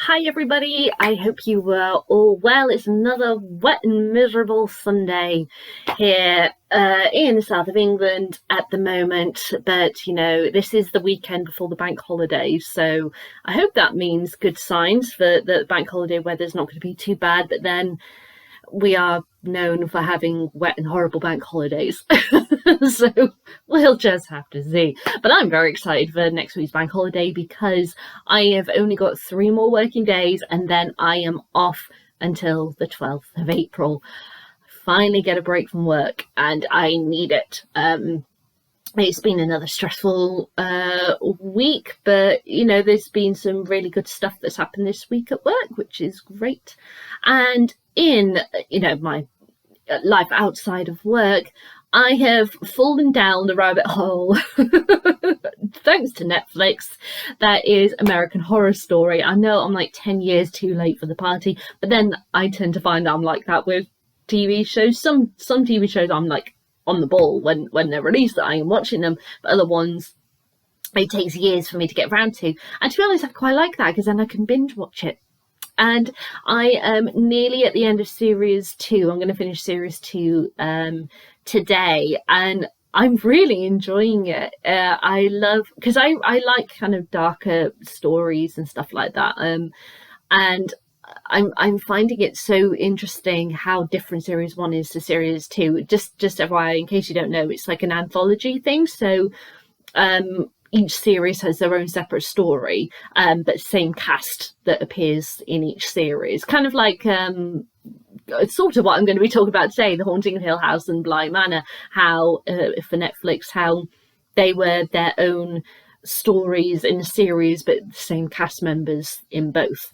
Hi everybody, I hope you were all well. It's another wet and miserable Sunday here in the south of England at the moment, but you know, this is the weekend before the bank holiday, so I hope that means good signs for the bank holiday weather's not going to be too bad, but then we are known for having wet and horrible bank holidays. So we'll just have to see. But I'm very excited for next week's bank holiday because I have only got 3 more working days and then I am off until the 12th of April. Finally get a break from work and I need it. It's been another stressful week, but you know, there's been some really good stuff that's happened this week at work, which is great. And in, you know, my life outside of work, I have fallen down the rabbit hole thanks to Netflix. That is American Horror Story. I know I'm like 10 years too late for the party, but then I tend to find I'm like that with TV shows. Some TV shows I'm like on the ball when they're released, I am watching them, but other ones it takes years for me to get around to. And to be honest, I quite like that because then I can binge watch it. And I am nearly at the end of series 2. I'm going to finish series 2 today, and I'm really enjoying it. I love, because I like kind of darker stories and stuff like that. And I'm finding it so interesting how different series 1 is to series 2. Just FYI, in case you don't know, it's like an anthology thing. So each series has their own separate story, but same cast that appears in each series. Kind of like sort of what I'm going to be talking about today, The Haunting of Hill House and Bly Manor, how for Netflix, how they were their own stories in a series, but the same cast members in both.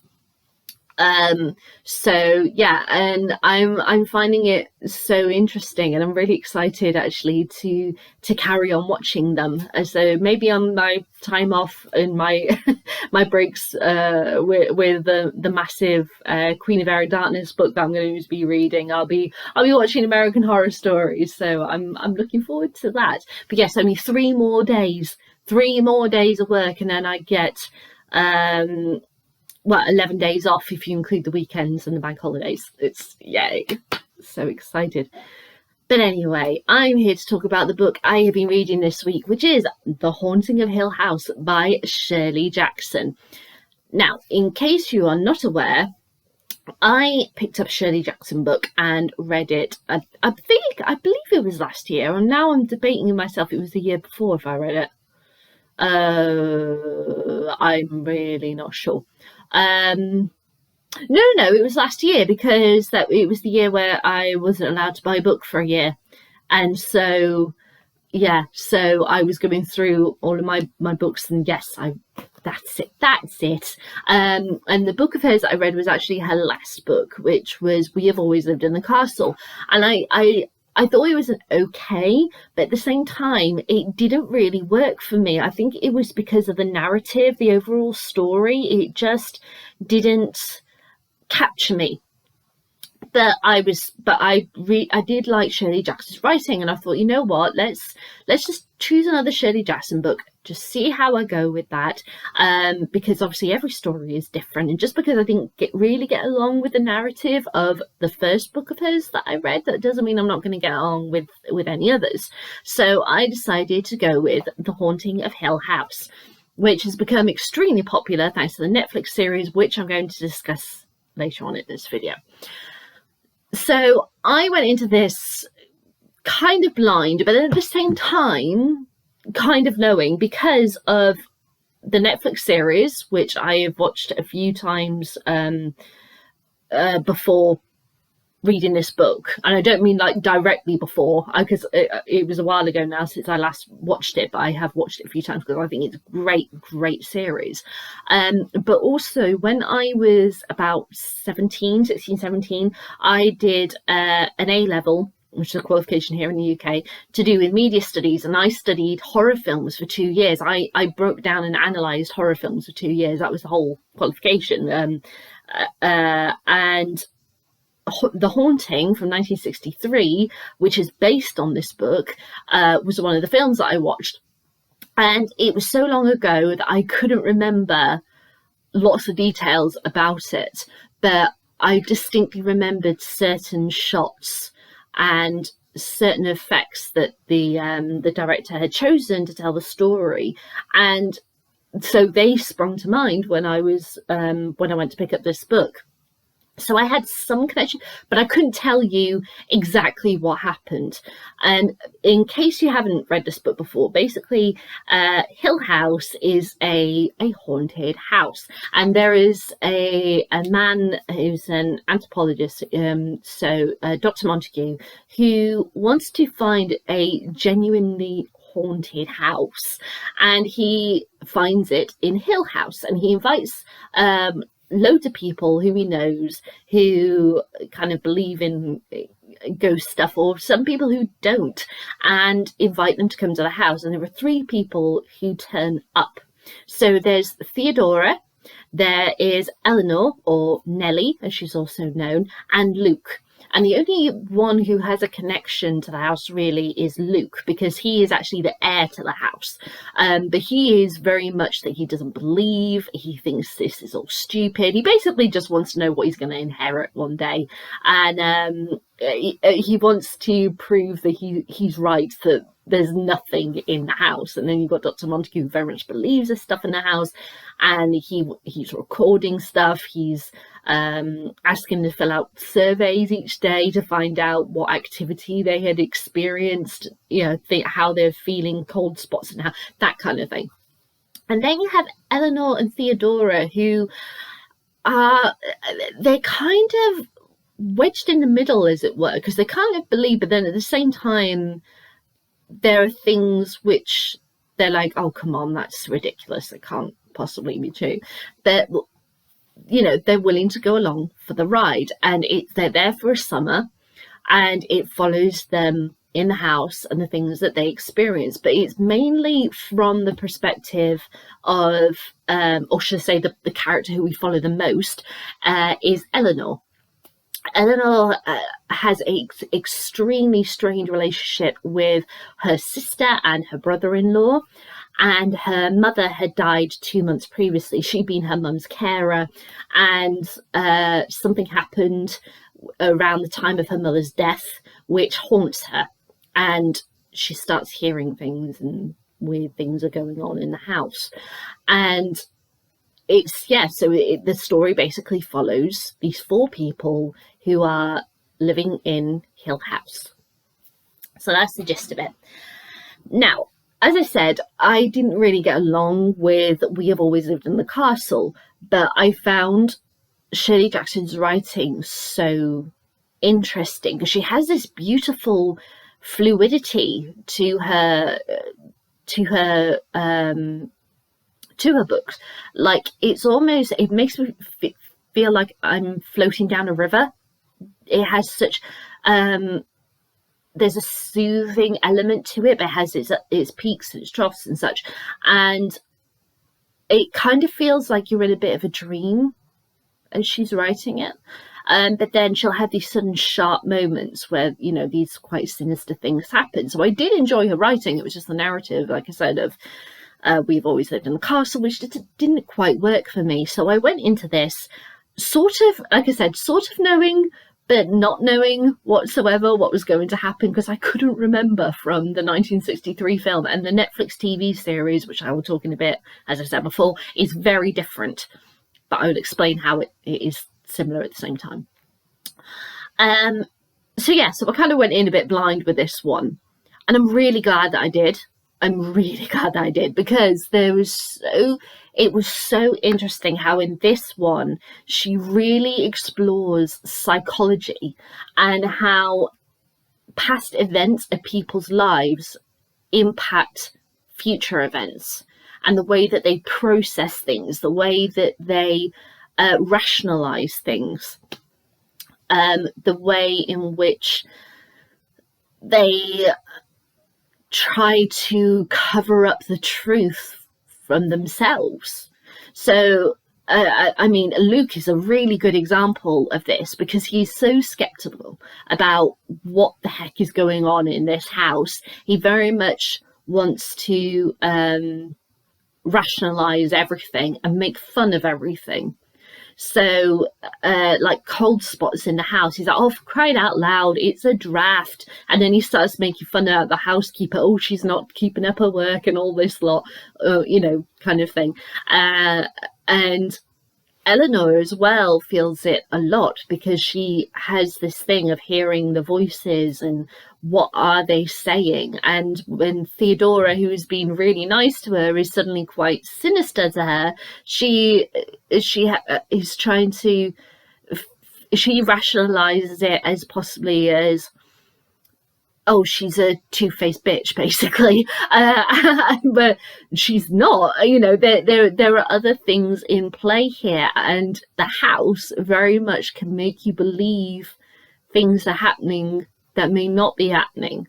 So yeah, and I'm finding it so interesting, and I'm really excited actually to carry on watching them. So maybe on my time off and my my breaks with the massive Queen of Air and Darkness book that I'm going to be reading, I'll be watching American Horror Stories. So I'm looking forward to that. But yes, only 3 more days of work, and then I get 11 days off if you include the weekends and the bank holidays. It's yay, so excited. But anyway, I'm here to talk about the book I have been reading this week, which is The Haunting of Hill House by Shirley Jackson. Now, in case you are not aware, I picked up a Shirley Jackson book and read it. I believe it was last year, and now I'm debating in myself it was the year before if I read it. I'm really not sure. No, it was last year, because it was the year where I wasn't allowed to buy a book for a year, and so yeah, so I was going through all of my books, and yes, that's it. And the book of hers that I read was actually her last book, which was We Have Always Lived in the Castle, and I thought it was okay, but at the same time, it didn't really work for me. I think it was because of the narrative, the overall story. It just didn't capture me. But I did like Shirley Jackson's writing, and I thought, you know what, let's just choose another Shirley Jackson book, just see how I go with that, because obviously every story is different, and just because I didn't really get along with the narrative of the first book of hers that I read, that doesn't mean I'm not going to get along with any others. So I decided to go with The Haunting of Hill House, which has become extremely popular thanks to the Netflix series, which I'm going to discuss later on in this video. So I went into this kind of blind, but at the same time kind of knowing, because of the Netflix series, which I have watched a few times before reading this book. And I don't mean like directly before, because it was a while ago now since I last watched it, but I have watched it a few times because I think it's a great series. But also when I was about 16, 17, I did an A-level, which is a qualification here in the UK, to do with media studies, and I studied horror films for 2 years. I broke down and analysed horror films for 2 years. That was the whole qualification. And The Haunting from 1963, which is based on this book, was one of the films that I watched. And it was so long ago that I couldn't remember lots of details about it, but I distinctly remembered certain shots and certain effects that the director had chosen to tell the story, and so they sprung to mind when I went to pick up this book. So I had some connection, but I couldn't tell you exactly what happened. And in case you haven't read this book before, basically, Hill House is a haunted house. And there is a man who's an anthropologist, Dr. Montague, who wants to find a genuinely haunted house. And he finds it in Hill House, and he invites loads of people who he knows who kind of believe in ghost stuff, or some people who don't, and invite them to come to the house. And there are 3 people who turn up. So there's Theodora, there is Eleanor, or Nellie as she's also known, and Luke. And the only one who has a connection to the house really is Luke, because he is actually the heir to the house. But he is very much that he doesn't believe, he thinks this is all stupid. He basically just wants to know what he's going to inherit one day. And he wants to prove that he's right, that there's nothing in the house. And then you've got Dr. Montague, who very much believes there's stuff in the house, and he's recording stuff. He's asking to fill out surveys each day to find out what activity they had experienced, how they're feeling, cold spots and that kind of thing. And then you have Eleanor and Theodora, who they're kind of wedged in the middle, as it were, because they kind of believe, but then at the same time there are things which they're like, oh come on, that's ridiculous, it can't possibly be true. But they're willing to go along for the ride, and they're there for a summer, and it follows them in the house and the things that they experience. But it's mainly from the perspective of, or should I say, the character who we follow the most is Eleanor. Eleanor has an extremely strained relationship with her sister and her brother-in-law, and her mother had died 2 months previously. She'd been her mum's carer, and something happened around the time of her mother's death which haunts her, and she starts hearing things, and weird things are going on in the house. And the story basically follows these 4 people who are living in Hill House. So that's the gist of it. Now, as I said, I didn't really get along with We Have Always Lived in the Castle, but I found Shirley Jackson's writing so interesting, because she has this beautiful fluidity to her books. Like, it makes me feel like I'm floating down a river. It has such there's a soothing element to it, but it has its peaks and its troughs and such, and it kind of feels like you're in a bit of a dream as she's writing it. But then she'll have these sudden sharp moments where these quite sinister things happen. So I did enjoy her writing. It was just the narrative, like I said, of We've Always Lived in the Castle, which didn't quite work for me. So I went into this sort of knowing, but not knowing whatsoever what was going to happen, because I couldn't remember from the 1963 film. And the Netflix TV series, which I will talk in a bit, as I said before, is very different. But I will explain how it is similar at the same time. So I kind of went in a bit blind with this one. And I'm really glad that I did. Because it was so interesting how in this one she really explores psychology and how past events of people's lives impact future events, and the way that they process things, the way that they rationalize things, the way in which they try to cover up the truth from themselves. So Luke is a really good example of this, because he's so skeptical about what the heck is going on in this house. He very much wants to rationalize everything and make fun of everything. So, like cold spots in the house, he's like, oh, for crying out loud, it's a draft. And then he starts making fun of the housekeeper. Oh, she's not keeping up her work and all this lot, kind of thing. And Eleanor as well feels it a lot, because she has this thing of hearing the voices and what are they saying. And when Theodora, who's been really nice to her, is suddenly quite sinister to her, she is trying to, she rationalizes it as possibly as, oh, she's a two-faced bitch, basically. But she's not. There are other things in play here, and the house very much can make you believe things are happening that may not be happening,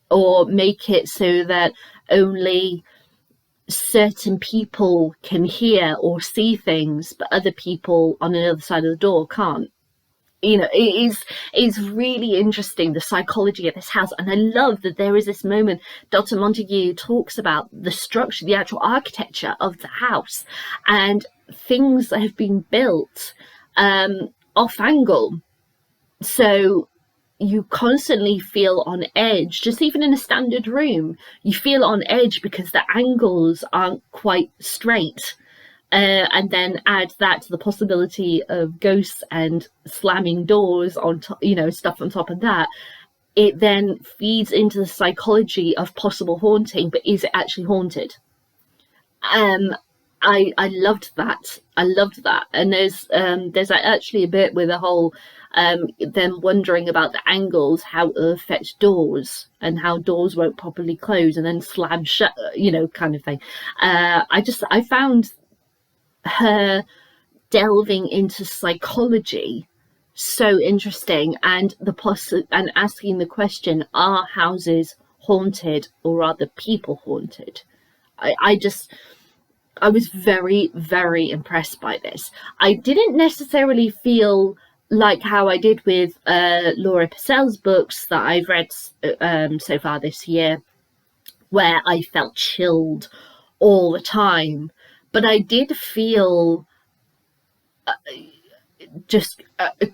or make it so that only certain people can hear or see things, but other people on the other side of the door can't. It's really interesting, the psychology of this house. And I love that there is this moment, Dr. Montague talks about the structure, the actual architecture of the house, and things that have been built off angle. So you constantly feel on edge, just even in a standard room, you feel on edge because the angles aren't quite straight. And then add that to the possibility of ghosts and slamming doors on top, stuff on top of that. It then feeds into the psychology of possible haunting, but is it actually haunted? I loved that. And there's actually a bit with the whole them wondering about the angles, how it affects doors, and how doors won't properly close and then slam shut, kind of thing. I found her delving into psychology so interesting, and and asking the question, are houses haunted or are the people haunted? I was very, very impressed by this. I didn't necessarily feel like how I did with Laura Purcell's books that I've read so far this year, where I felt chilled all the time. But I did feel just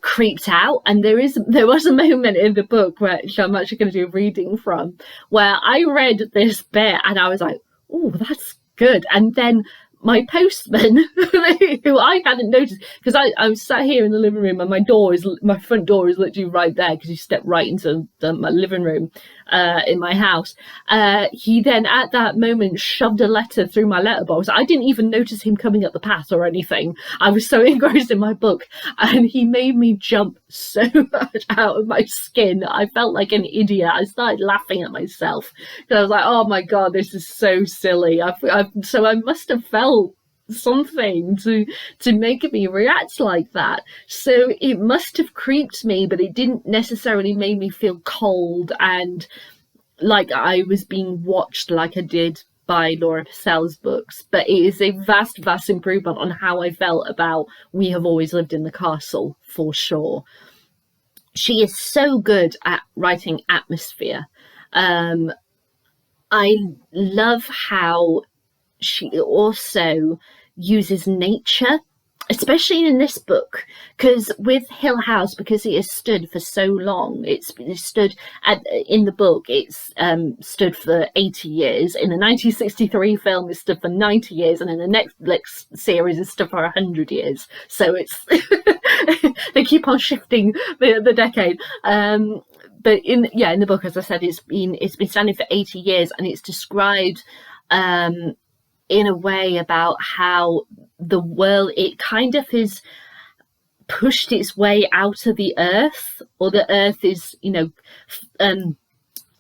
creeped out. And there was a moment in the book, which I'm actually going to do a reading from, where I read this bit and I was like, oh, that's good. And then my postman, who I hadn't noticed, because I'm sat here in the living room and my front door is literally right there, because you step right into my living room in my house. He then at that moment shoved a letter through my letterbox. I didn't even notice him coming up the path or anything. I was so engrossed in my book, and he made me jump so much out of my skin. I felt like an idiot. I started laughing at myself because I was like, oh my God, this is so silly. So I must have felt something to make me react like that. So it must have creeped me, but it didn't necessarily make me feel cold and like I was being watched like I did by Laura Purcell's books. But it is a vast improvement on how I felt about We Have Always Lived in the Castle, for sure. She is so good at writing atmosphere. I love how she also uses nature, especially in this book, because with Hill House, because it has stood for so long, it's stood in the book, it's stood for 80 years. In the 1963 film, it stood for 90 years, and in the Netflix series, it stood for 100 years. So it's they keep on shifting the decade. But in the book, as I said, it's been standing for 80 years, and it's described in a way about how the world, it kind of has pushed its way out of the earth, or the earth is,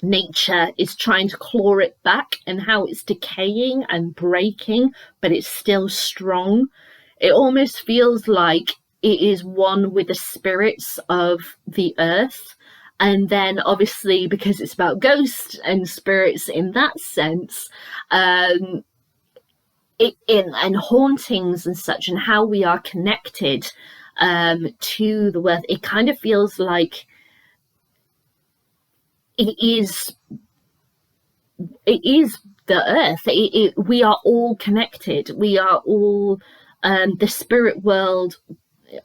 nature is trying to claw it back, and how it's decaying and breaking, but it's still strong. It almost feels like it is one with the spirits of the earth. And then obviously, because it's about ghosts and spirits in that sense, and hauntings and such, and how we are connected to the world, it kind of feels like it is the earth. We are all connected. We are all the spirit world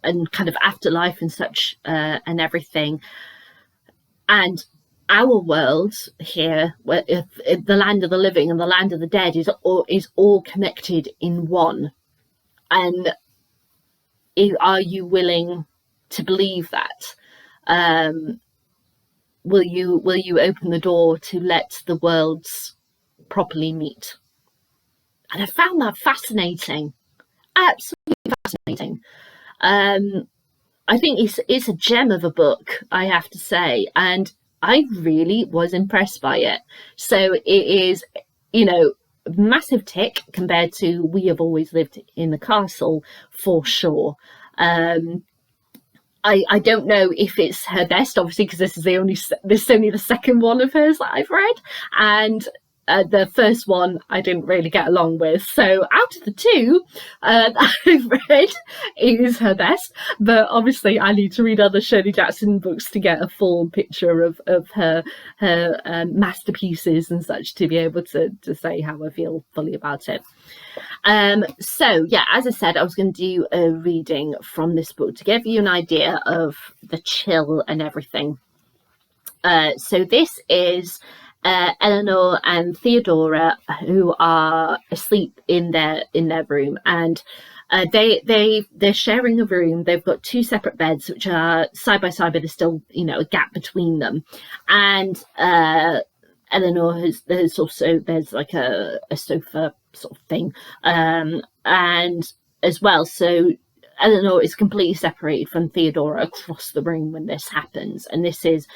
and kind of afterlife and such and everything. And our world here, where if the land of the living and the land of the dead is all connected in one. And are you willing to believe that? Will you open the door to let the worlds properly meet? And I found that fascinating, absolutely fascinating. I think it's a gem of a book, I have to say, and I really was impressed by it. So it is, massive tick compared to We Have Always Lived in the Castle, for sure. I don't know if it's her best, obviously, because this is only the second one of hers that I've read, and the first one I didn't really get along with. So out of the two that I've read, it is her best. But obviously, I need to read other Shirley Jackson books to get a full picture of her masterpieces and such, to be able to say how I feel fully about it. So yeah, as I said, I was going to do a reading from this book to give you an idea of the chill and everything. So this is Eleanor and Theodora, who are asleep in their room, and they're sharing a room. They've got two separate beds, which are side by side, but there's still a gap between them. And Eleanor there's like a sofa sort of thing, and as well, so Eleanor is completely separated from Theodora across the room when this happens, and this is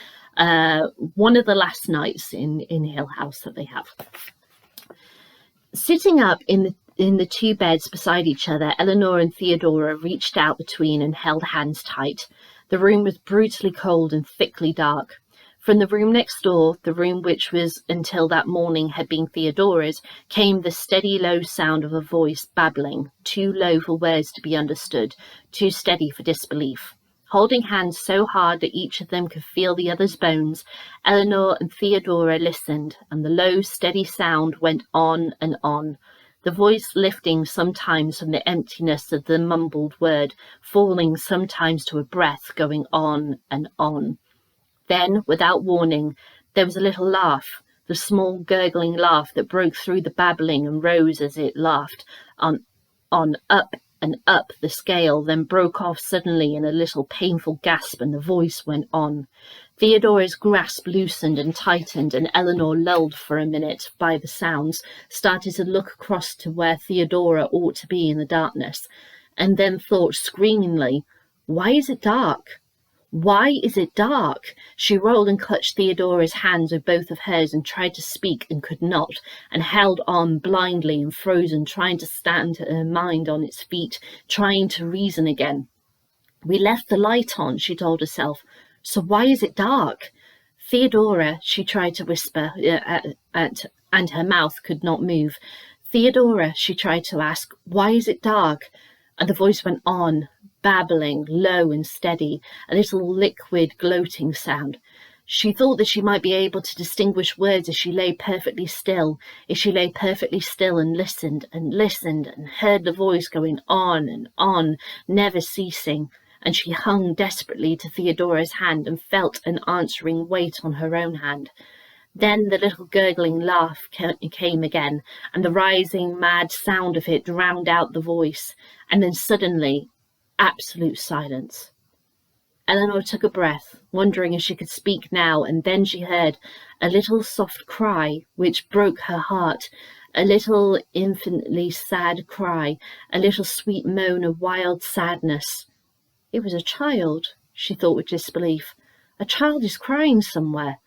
one of the last nights in Hill House that they have. Sitting up in the two beds beside each other, Eleanor and Theodora reached out between and held hands tight. The room was brutally cold and thickly dark. From the room next door, the room which was until that morning had been Theodora's, came the steady low sound of a voice babbling, too low for words to be understood, too steady for disbelief. Holding hands so hard that each of them could feel the other's bones, Eleanor and Theodora listened, and the low, steady sound went on and on, the voice lifting sometimes from the emptiness of the mumbled word, falling sometimes to a breath, going on and on. Then, without warning, there was a little laugh, the small gurgling laugh that broke through the babbling and rose as it laughed, on up and up the scale, then broke off suddenly in a little painful gasp, and the voice went on. Theodora's grasp loosened and tightened, and Eleanor, lulled for a minute by the sounds, started to look across to where Theodora ought to be in the darkness, and then thought screamingly, "Why is it dark? Why is it dark?" She rolled and clutched Theodora's hands with both of hers and tried to speak and could not, and held on blindly and frozen, trying to stand her mind on its feet, trying to reason again. "We left the light on," she told herself. "So why is it dark?" "Theodora," she tried to whisper, and her mouth could not move. "Theodora," she tried to ask, "why is it dark?" And the voice went on, babbling, low and steady, a little liquid gloating sound. She thought that she might be able to distinguish words if she lay perfectly still, and listened and heard the voice going on, never ceasing, and she hung desperately to Theodora's hand and felt an answering weight on her own hand. Then the little gurgling laugh came again, and the rising mad sound of it drowned out the voice, and then suddenly absolute silence. Eleanor took a breath, wondering if she could speak now, and then she heard a little soft cry which broke her heart, a little infinitely sad cry, a little sweet moan of wild sadness. It was a child, she thought with disbelief. A child is crying somewhere.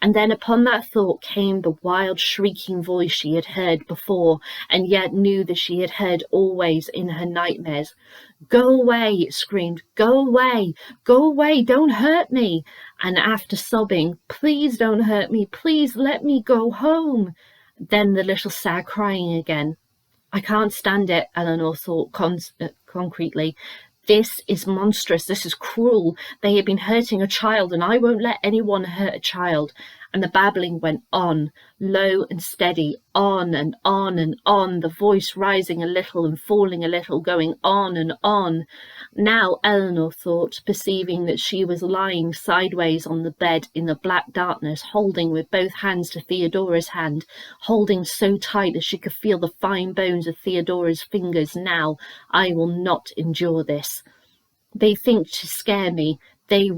And then upon that thought came the wild shrieking voice she had heard before, and yet knew that she had heard always in her nightmares. "Go away," it screamed. "Go away! Go away! Don't hurt me!" And after sobbing, "Please don't hurt me! Please let me go home!" Then the little sad crying again. "I can't stand it," Eleanor thought concretely. "This is monstrous. This is cruel. They have been hurting a child, and I won't let anyone hurt a child. And the babbling went on, low and steady, on and on and on, the voice rising a little and falling a little, going on and on. Now Eleanor thought, perceiving that she was lying sideways on the bed in the black darkness, holding with both hands to Theodora's hand, holding so tight that she could feel the fine bones of Theodora's fingers. Now, I will not endure this. They think to scare me. They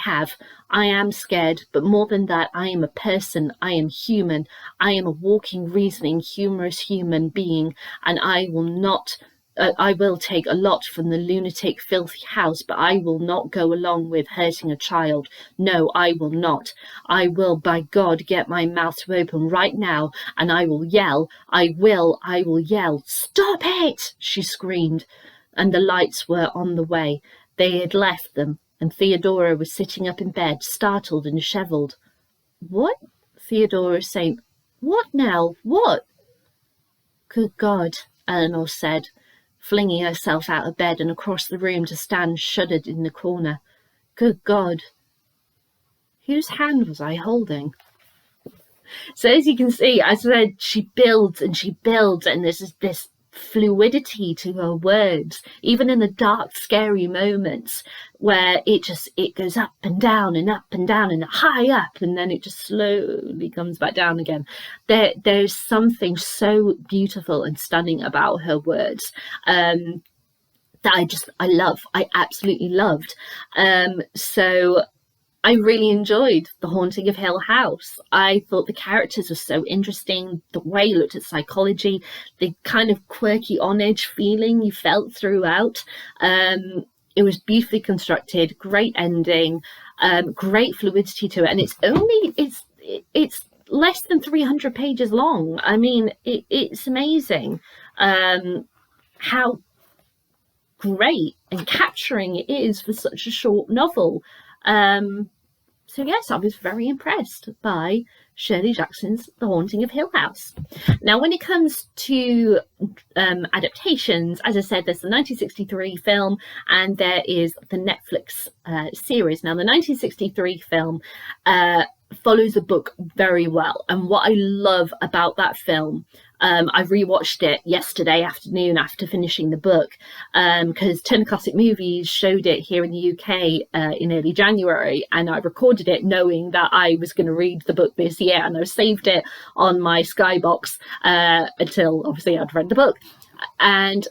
have. I am scared, but more than that, I am a person. I am human. I am a walking, reasoning, humorous human being, and I will take a lot from the lunatic, filthy house, but I will not go along with hurting a child. No, I will not. I will, by God, get my mouth to open right now, and I will yell. I will yell. Stop it, she screamed. And the lights were on the way. They had left them, and Theodora was sitting up in bed, startled and dishevelled. What? Theodora was saying. What now? What? Good God, Eleanor said, flinging herself out of bed and across the room to stand shuddered in the corner. Good God. Whose hand was I holding? So as you can see, as I said, she builds, and there's this fluidity to her words, even in the dark, scary moments where it goes up and down and high up, and then it just slowly comes back down again. There's something so beautiful and stunning about her words that I absolutely loved. So I really enjoyed The Haunting of Hill House. I thought the characters were so interesting, the way he looked at psychology, the kind of quirky on-edge feeling you felt throughout. It was beautifully constructed, great ending, great fluidity to it, and it's less than 300 pages long. I mean, it's amazing how great and capturing it is for such a short novel. So yes, I was very impressed by Shirley Jackson's The Haunting of Hill House. Now, when it comes to adaptations, as I said, there's the 1963 film and there is the Netflix series. Now, the 1963 film follows the book very well, and what I love about that film, I rewatched it yesterday afternoon after finishing the book, because Turner Classic Movies showed it here in the UK in early January, and I recorded it knowing that I was going to read the book this year, and I saved it on my Skybox until obviously I'd read the book. And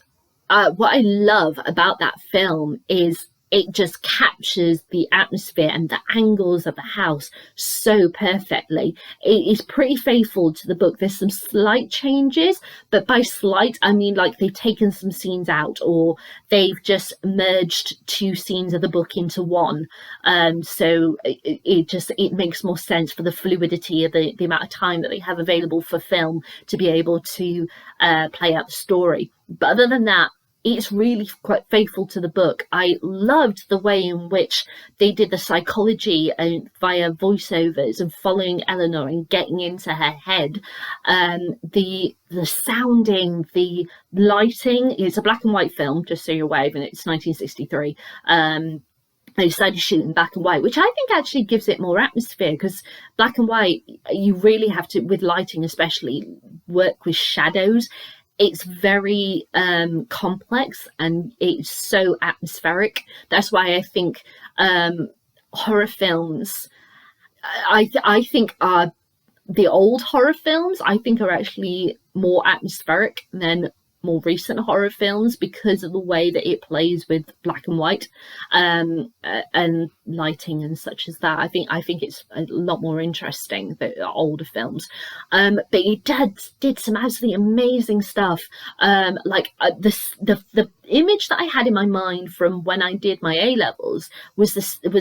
what I love about that film is it just captures the atmosphere and the angles of the house so perfectly. It is pretty faithful to the book. There's some slight changes, but by slight, I mean like they've taken some scenes out, or they've just merged two scenes of the book into one. So it makes more sense for the fluidity of the amount of time that they have available for film to be able to play out the story. But other than that, it's really quite faithful to the book. I loved the way in which they did the psychology via voiceovers and following Eleanor and getting into her head. The sounding, the lighting. It's a black and white film, just so you're aware, and it's 1963. They decided to shoot in black and white, which I think actually gives it more atmosphere, because black and white, you really have to, with lighting especially, work with shadows. It's very complex and it's so atmospheric. That's why I think horror films, I think are the old horror films, I think are actually more atmospheric than more recent horror films, because of the way that it plays with black and white and lighting and such as that. I think it's a lot more interesting, the older films. But it did some absolutely amazing stuff. The image that I had in my mind from when I did my A-levels was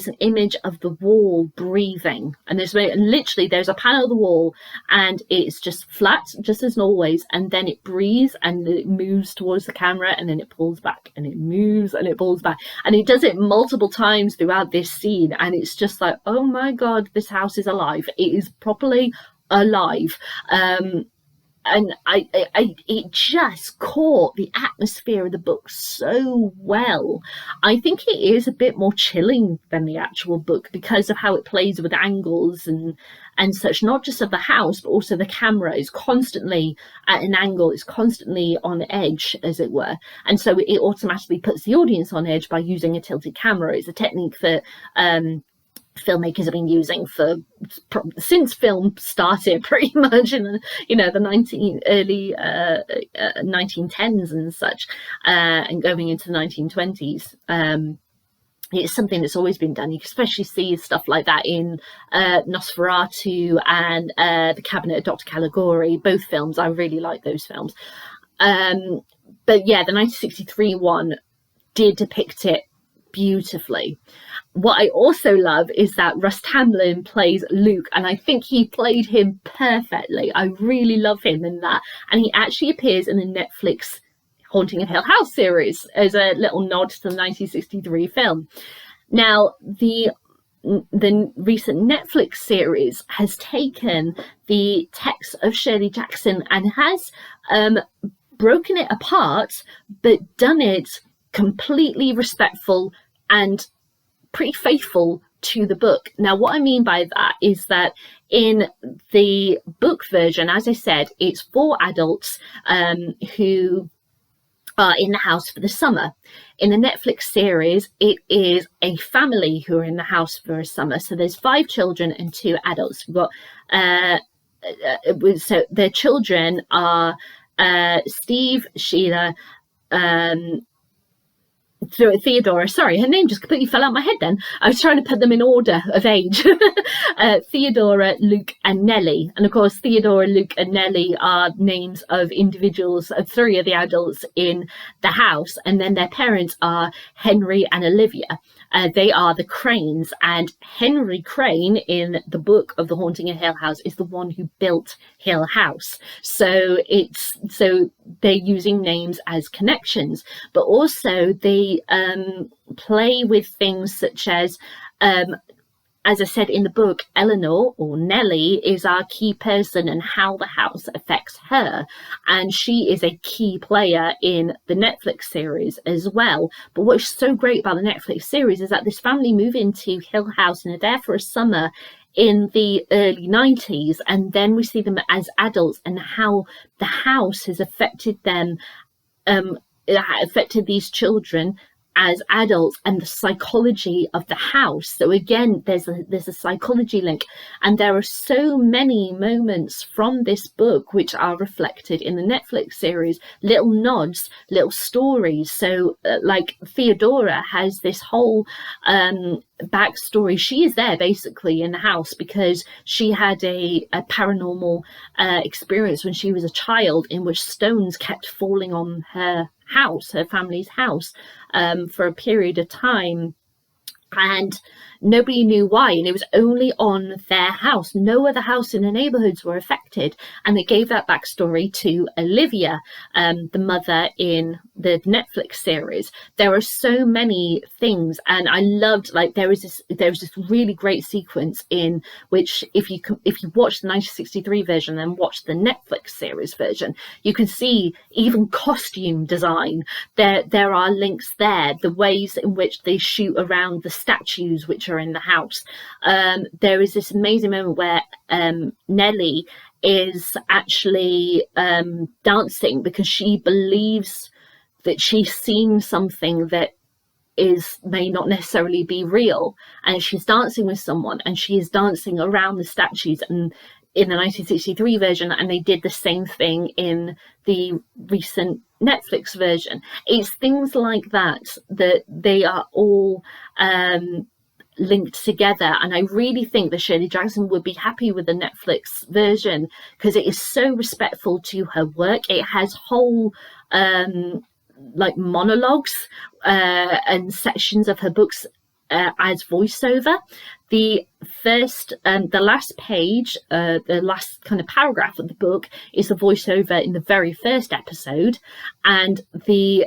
an image of the wall breathing, and there's a panel of the wall and it's just flat, just as always, and then it breathes and it moves towards the camera, and then it pulls back, and it moves and it pulls back, and it does it multiple times throughout this scene, and it's just like, oh my God, this house is alive. It is properly alive. And it just caught the atmosphere of the book so well. I think it is a bit more chilling than the actual book because of how it plays with angles and and such, not just of the house, but also the camera is constantly at an angle, it's constantly on edge, as it were. And so it automatically puts the audience on edge by using a tilted camera. It's a technique that filmmakers have been using since film started, pretty much in the early 1910s and such, and going into the 1920s. It's something that's always been done. You can especially see stuff like that in Nosferatu and The Cabinet of Dr. Caligari, both films. I really like those films. But yeah, the 1963 one did depict it beautifully. What I also love is that Russ Tamblyn plays Luke, and I think he played him perfectly. I really love him in that. And he actually appears in the Netflix Haunting of Hill House series as a little nod to the 1963 film. Now, the recent Netflix series has taken the text of Shirley Jackson and has broken it apart, but done it completely respectful and pretty faithful to the book. Now, what I mean by that is that in the book version, as I said, it's 4 adults who are in the house for the summer. In the Netflix series, it is a family who are in the house for a summer. So there's 5 children and 2 adults. We've got so their children are Steve, Sheila, Theodora, sorry, her name just completely fell out of my head then. I was trying to put them in order of age. Theodora, Luke, and Nellie. And of course, Theodora, Luke, and Nellie are names of individuals, of 3 of the adults in the house. And then their parents are Henry and Olivia. They are the Cranes, and Henry Crane in the book of The Haunting of Hill House is the one who built Hill House. So they're using names as connections, but also they play with things such as I said in the book, Eleanor, or Nellie, is our key person and how the house affects her. And she is a key player in the Netflix series as well. But what's so great about the Netflix series is that this family move into Hill House and are there for a summer in the early 90s. And then we see them as adults and how the house has affected them, affected these children as adults, and the psychology of the house. So again, there's a psychology link, and there are so many moments from this book which are reflected in the Netflix series, little nods, little stories. So like Theodora has this whole backstory. She is there basically in the house because she had a paranormal experience when she was a child, in which stones kept falling on her house, her family's house, for a period of time, and nobody knew why, and it was only on their house. No other house in the neighborhoods were affected, and it gave that backstory to Olivia, the mother in the Netflix series. There are so many things, and I loved, like, there was this really great sequence in which if you watch the 1963 version and watch the Netflix series version, you can see even costume design. There are links there, the ways in which they shoot around the statues which are in the house. There is this amazing moment where Nellie is actually dancing because she believes that she's seen something that may not necessarily be real, and she's dancing with someone, and she is dancing around the statues, and in the 1963 version, and they did the same thing in the recent Netflix version. It's things like that they are all linked together, and I really think that Shirley Jackson would be happy with the Netflix version because it is so respectful to her work. It has whole like monologues and sections of her books as voiceover. The last page, the last kind of paragraph of the book is the voiceover in the very first episode, and the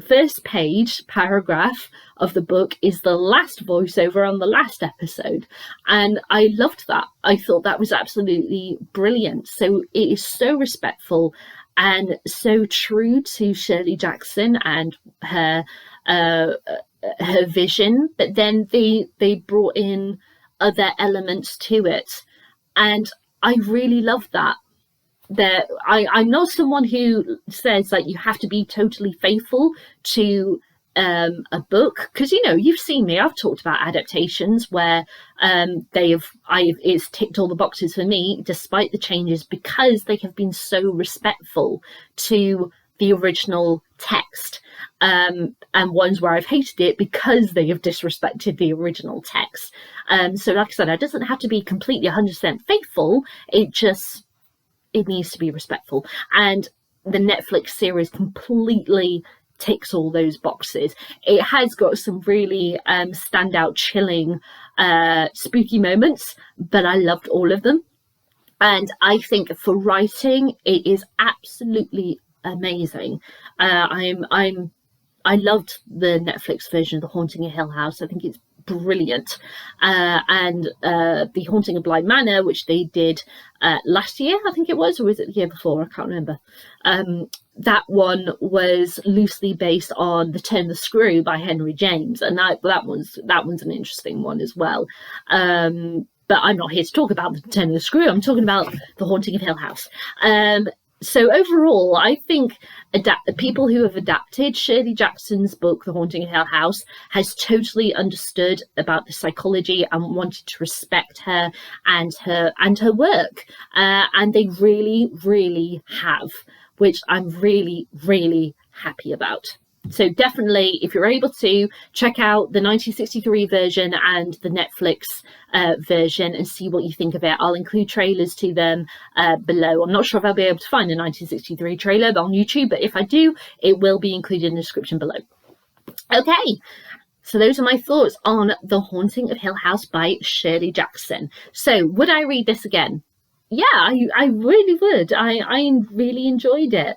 first page paragraph of the book is the last voiceover on the last episode. And I loved that. I thought that was absolutely brilliant. So it is so respectful and so true to Shirley Jackson and her vision, but then they brought in other elements to it. And I really love that. I'm not someone who says that you have to be totally faithful to a book, because you've seen me. I've talked about adaptations where it's ticked all the boxes for me, despite the changes, because they have been so respectful to the original text. And ones where I've hated it because they have disrespected the original text. So, like I said, it doesn't have to be completely 100% faithful. It needs to be respectful. And the Netflix series completely ticks all those boxes. It has got some really standout, chilling, spooky moments, but I loved all of them. And I think for writing, it is absolutely amazing. I loved the Netflix version of The Haunting of Hill House. I think it's brilliant. And The Haunting of Bly Manor, which they did last year, I think it was, or was it the year before? I can't remember. That one was loosely based on The Turn of the Screw by Henry James, and that one's an interesting one as well. But I'm not here to talk about The Turn of the Screw. I'm talking about The Haunting of Hill House. So overall, I think people who have adapted Shirley Jackson's book, The Haunting of Hill House, has totally understood about the psychology and wanted to respect her and her work. And they really, really have, which I'm really, really happy about. So definitely, if you're able to, check out the 1963 version and the Netflix version and see what you think of it. I'll include trailers to them below. I'm not sure if I'll be able to find a 1963 trailer on YouTube, but if I do, it will be included in the description below. Okay, so those are my thoughts on The Haunting of Hill House by Shirley Jackson. So would I read this again? Yeah, I really would. I really enjoyed it.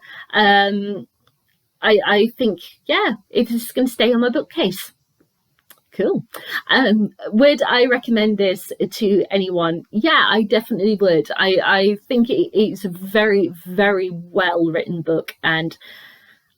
I think, yeah, it's going to stay on my bookcase. Cool. Would I recommend this to anyone? Yeah, I definitely would. I think it's a very, very well written book, and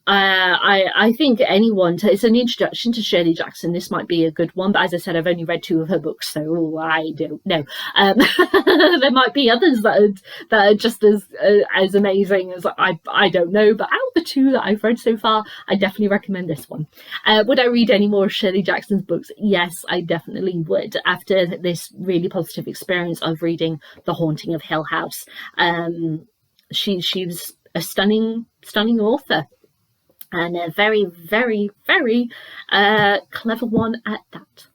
I think anyone, it's an introduction to Shirley Jackson. This might be a good one, but as I said, I've only read 2 of her books, so I don't know. There might be others that are just as amazing as I don't know, but out of the 2 that I've read so far, I definitely recommend this one. Would I read any more of Shirley Jackson's books? Yes, I definitely would. After this really positive experience of reading The Haunting of Hill House, she was a stunning author. And a very, very, very clever one at that.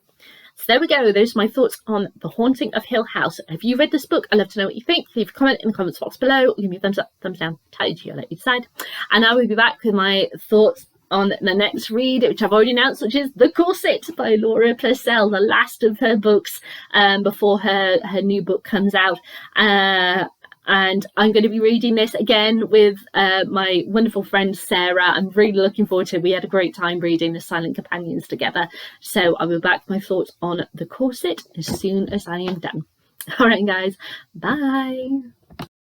So there we go. Those are my thoughts on The Haunting of Hill House. Have you read this book? I'd love to know what you think. Leave a comment in the comments box below. Give me a thumbs up, thumbs down. Entirely to you. I'll let you decide. And I will be back with my thoughts on the next read, which I've already announced, which is The Corset by Laura Purcell, the last of her books before her new book comes out. And I'm going to be reading this again with my wonderful friend Sarah. I'm really looking forward to it. We had a great time reading The Silent Companions together. So I'll be back with my thoughts on The Corset as soon as I am done. All right, guys. Bye.